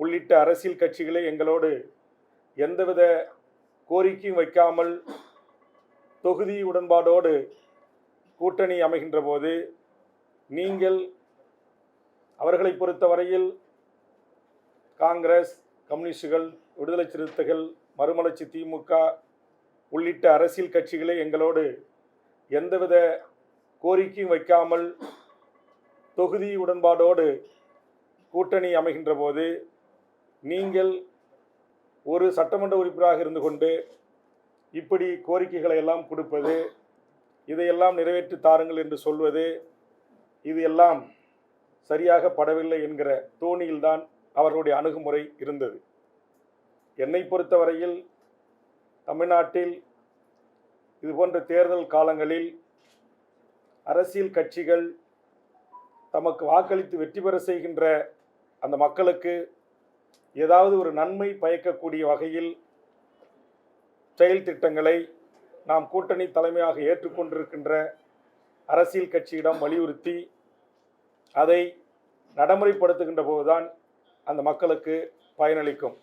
உள்ளிட்ட அரசியல் கட்சிகளை எங்களோடு எந்தவித கோரிக்கையும் வைக்காமல் தொகுதி உடன்பாடோடு கூட்டணி அமைகின்ற போது நீங்கள் அவர்களை பொறுத்தவரையில் காங்கிரஸ், கம்யூனிஸ்டுகள், விடுதலை சிறுத்தைகள், மறுமலர்ச்சி திமுக உள்ளிட்ட அரசியல் கட்சிகளை எங்களோடு எந்தவித கோரிக்கையும் வைக்காமல் தொகுதி உடன்பாடோடு கூட்டணி அமைகின்ற போது நீங்கள் ஒரு சட்டமன்ற உறுப்பினராக இருந்து கொண்டு இப்படி கோரிக்கைகளை எல்லாம் கொடுப்பது, இதையெல்லாம் நிறைவேற்றி தாருங்கள் என்று சொல்வது, இது எல்லாம் சரியாக படவில்லை என்கிற தோணியில்தான் அவர்களுடைய அணுகுமுறை இருந்தது. என்னை பொறுத்தவரையில் தமிழ்நாட்டில் இதுபோன்ற தேர்தல் காலங்களில் அரசியல் கட்சிகள் தமக்கு வாக்களித்து வெற்றி பெற செய்கின்ற அந்த மக்களுக்கு ஏதாவது ஒரு நன்மை பயக்கக்கூடிய வகையில் செயல் திட்டங்களை நாம் கூட்டணி தலைமையாக ஏற்றுக்கொண்டிருக்கின்ற அரசியல் கட்சியிடம் வலியுறுத்தி அதை நடைமுறைப்படுத்துகின்ற போதுதான் அந்த மக்களுக்கு பயனளிக்கும்.